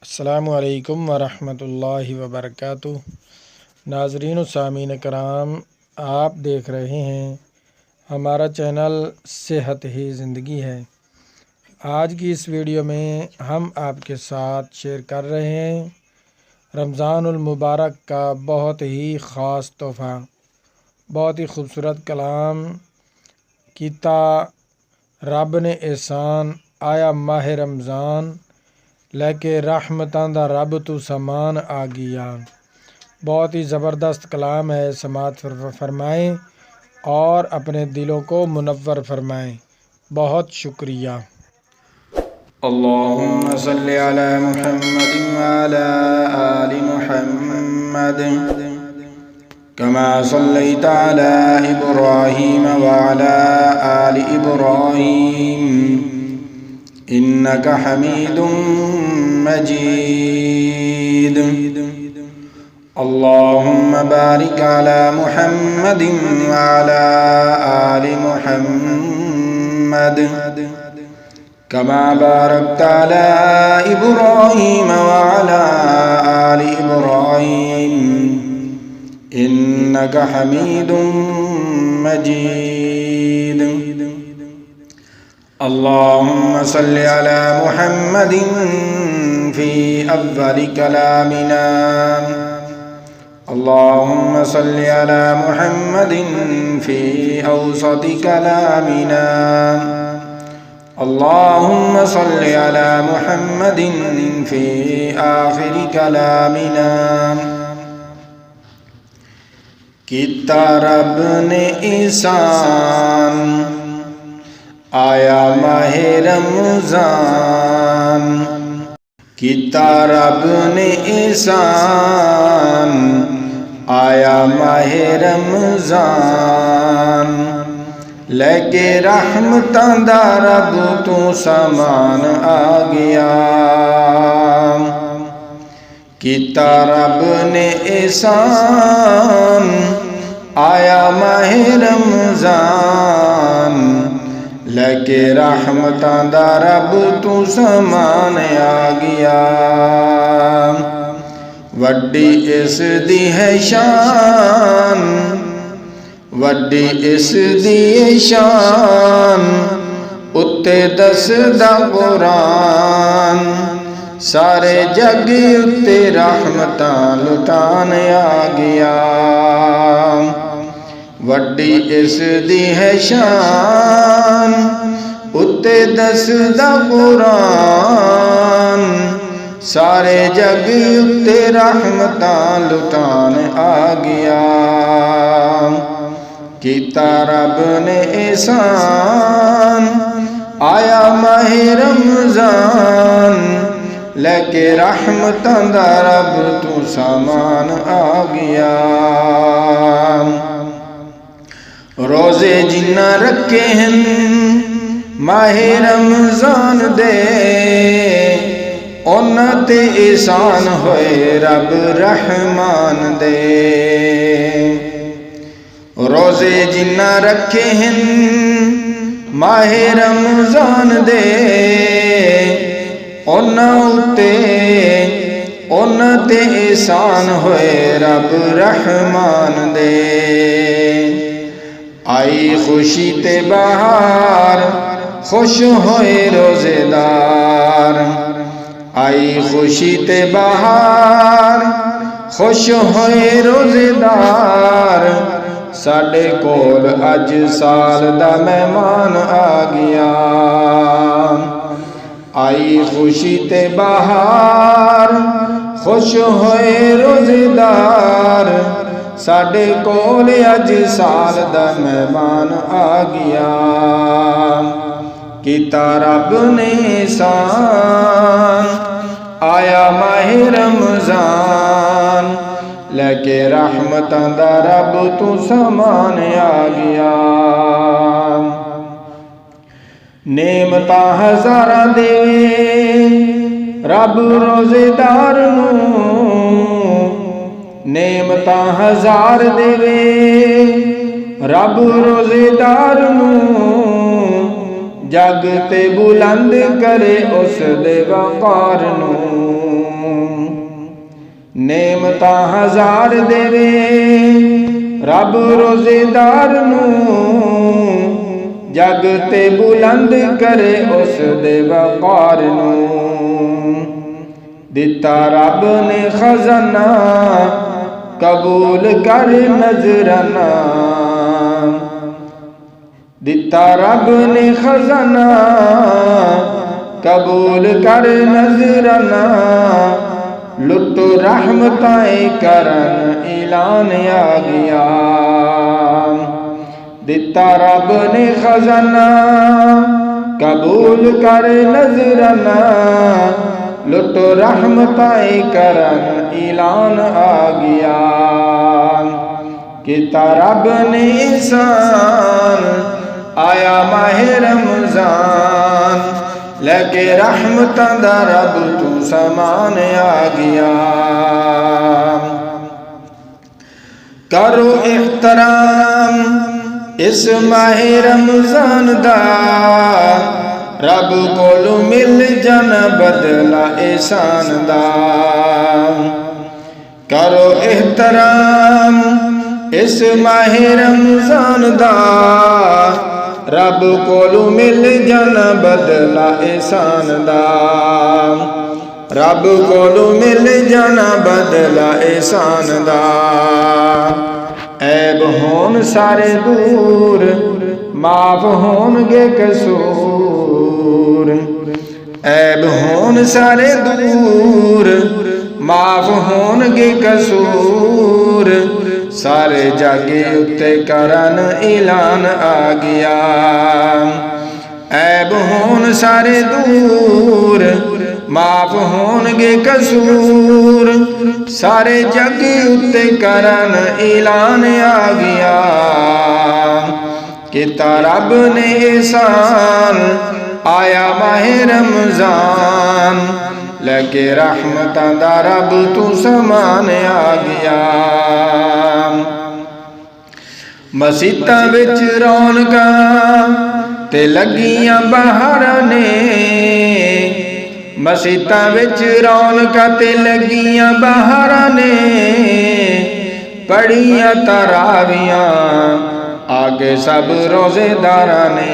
अस्सलामु अलैकुम वरहमतुल्लाहि वबरकातुह। नाज़रीन सामीन कराम, आप देख रहे हैं हमारा चैनल सेहत ही ज़िंदगी है। आज की इस वीडियो में हम आपके साथ शेयर कर रहे हैं रमज़ानुल मुबारक का बहुत ही ख़ास तोहफ़ा, बहुत ही खूबसूरत कलाम। कीता रब ने एहसान, आया माह रमज़ान, लेके रहमतां दा रब तू समान आ गया। बहुत ही ज़बरदस्त कलाम है, समात फरमाएँ और अपने दिलों को मुनव्वर फरमाएँ। बहुत शुक्रिया। अल्लाहुम्मा सल्लि अला मुहम्मद व अला आलि मुहम्मद कमा सल्लैता अला इब्राहीम व अला आलि इब्राहीम इन्नका हमीदुम मजीद। अल्लाहुम्मा बारिक अला मुहम्मद व अला आलि मुहम्मद कमा बारकता अला इब्राहीम व अला आलि इब्राहीम इन्नका हमीदुम मजीद। अल्लाहुम्मा सल्लि अला मुहम्मदिन फ़ी अव्वलि कलामिना, अल्लाहुम्मा सल्लि अला मुहम्मदिन फ़ी औसति कलामिना, अल्लाहुम्मा सल्लि अला मुहम्मदिन फ़ी आखिरि कलामिना। कीता रब ने एहसान, आया माहे रमज़ान। कीता रब ने एहसान, आया माहे रमज़ान, लेके रहमतां दा रब तू समान आ गया। कीता रब ने एहसान, आया माहे रमज़ान, लेके रहमतां दा रब तू समान आ गया। वड्डी इस दी है शान, वड्डी इस दी शान, उत्ते दसदा कुरान, सारे जग उत्ते रहमतां लुटान आ गया। वड्डी इस दी है शान, उत्ते दसदा कुरान, सारे जग उत्ते रहमतां लुटान आ गया। कीता रब ने एहसान, आया माहे रमज़ान, लेके रहमतां दा रब तू समान आ गया। रोज़े जिन्ना रखे हैं माहे रमज़ान दे, उन्हां ते एहसान होए रब रहमान दे। रोज़े जिन्ना रखे हैं माहे रमज़ान दे, उन्हां ते एहसान होए रब रहमान दे। आई खुशी ते बहार, खुश होए रोज़ेदार, आई खुशी ते बहार, खुश होए रोज़ेदार, साडे कोल अज साल दा मेहमान आ गया। आई खुशी ते बहार, खुश होए रोज़ेदार, साडे कोल अज साल दा मेहमान आ गया। कीता रब ने एहसान, आया माहे रमज़ान, लेके रहमतां दा रब तू समान आ गया। नेमतां हज़ारां देवे रब रोज़ेदार नूं, नेमतां हज़ार देवे रब रोज़ेदार नूं, जग ते बुलंद करे उस दे वकार नूं। नेमतां हज़ार देवे रब रोज़ेदार नूं जग ते बुलंद करे उस दे वक़ार नूं दिता रब ने खजाना कबूल कर नजराना दिता रब ने खजाना कबूल कर नजराना लुट रहमताएं करन ऐलान आ गया दिता रब ने खजाना कबूल कर नजराना लुट रहमताएं करन ऐलान आ गया किता रब ने इंसान आया माहे रमजान लेके रहमतां दा रब तू समान आ गया करो इहतराम इस माहे रमजान दा रब कोलू मिल जन बदला एहसान दा करो एहतराम इस माहे रमजान दा रब कोलू मिल जन बदला एहसान दा रब कोलू मिल जन बदला एहसान दा ऐब होन सारे दूर माफ होनगे कसूर ऐब होन सारे दूर माफ होनगे कसूर सारे जागे उत्ते करन ऐलान आ गया ऐब होन सारे दूर माफ होनगे कसूर सारे जागे उत्ते करन ऐलान आ गया किता रब ने एहसान आया माहे रमजान लेके रहमतां दा रब तू समान आ गया मसीतां विच रौनकां ते लगियां बहारां ने मसीतां विच रौनकां ते लगियां बहारां ने पढ़ियां तरावियां आगे सब रोज़ेदारां ने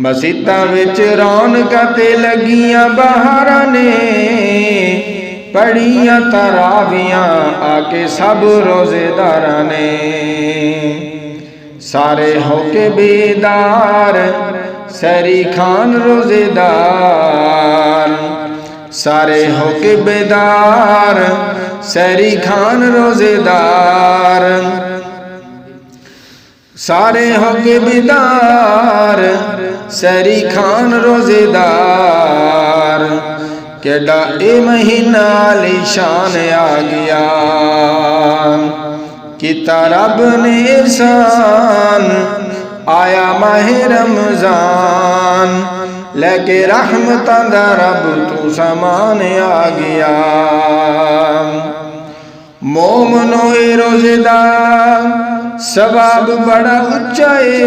मसीतां विच रौनकां ते लगियां बहारां ने पढ़ियां तरावियां आके सब रोज़ेदारां ने सारे होके बेदार सरी खान रोज़ेदार सारे होके बेदार सरी खान रोज़ेदार सारे होके बेदार सरी खान रोज़ेदार केडा ए महीना आलीशान आ गया किता रब ने एहसान आया माहे रमजान लेके रहमतां दा रब तू समान आ गया मोमनो ए रोज़ेदार सवाब बड़ा उच्चा है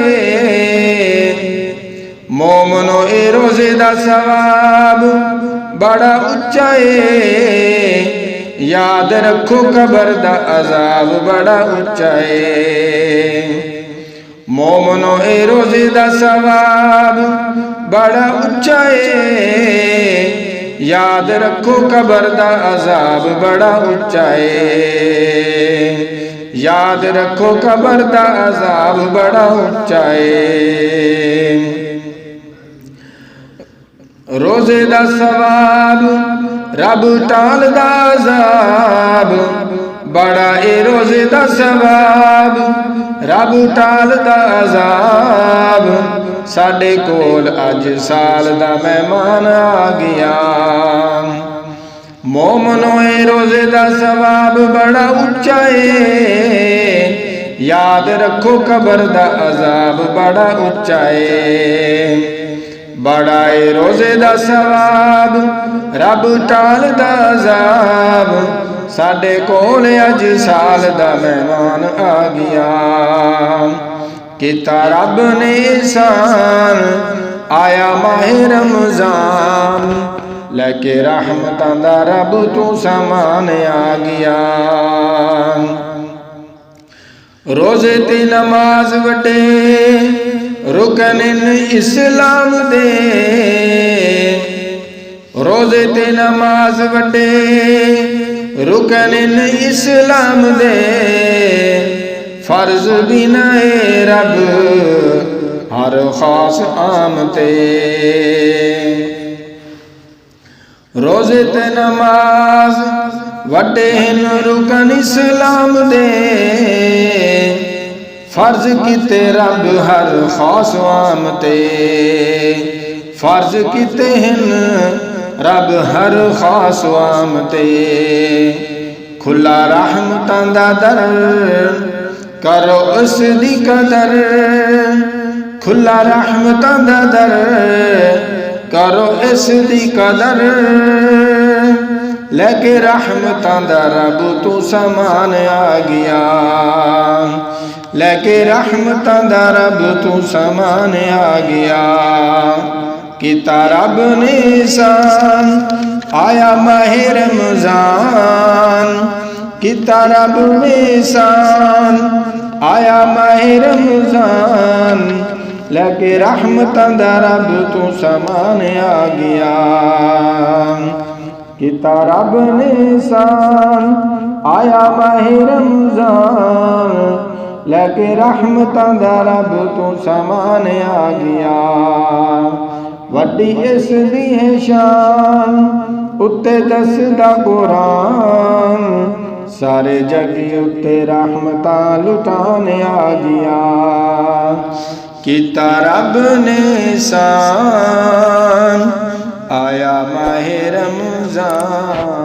मोमनो ए रोज़े दा सवाब बड़ा उच्चा है याद रखो कबर दा अजाब बड़ा उच्चा है मोमनो ए रोज़े दा सवाब बड़ा उच्चा है याद रखो कबर दा अजाब बड़ा उच्चा है याद रखो कबर दा अजाब बड़ा उच्चा है रोज़े दा सवाब रब टाल दा अजाब बड़ा ए रोज़े दा सवाब रब टाल दा अजाब साडे कोल अज साल दा मेहमान आ गया मोमनो ए रोज़े दा सवाब बड़ा उच्चा है याद रखो कबर दा अजाब बड़ा उच्चा है बड़ा ए रोज़े दा सवाब रब टाल दा अजाब साडे कोल अज साल दा मेहमान आ गया किता रब ने एहसान आया माहे रमजान लैके रहमतां दा रब तू समान आ गया। रोजे ते नमाज वड्डे रुकन इस्लाम दे, रोजे ते नमाज वड्डे रुकन इस्लाम दे, फर्ज भी नए रब हर खास आमते। रोजे ते नमाज वड्डे रुकन इस्लाम दे, फर्ज किते रब हर खास आमते, फर्ज किते रब हर खास आमते। खुला रहमतां दा दर करो उस दी कदर, खुला रहमतां दा दर करो इस दी कदर, लेके रहमतां दा रब तू समान आ गया, लेके रहमतां दा रब तू समान आ गया। किता रब ने एहसान आया माहे रमजान, किता रब ने एहसान आया माहे रमजान, लेके रहमतां दा रब तू समान आ गया। किता रब ने एहसान आया माहे रमजान, लेके रहमतां दा रब तू समान आ गया। वड्डी इस दी है शान उत्ते दसदा कुरान, सारे जगी उत्ते रहमतां लुटाने आ गया। किता रब ने एहसान आया माहे रमजान।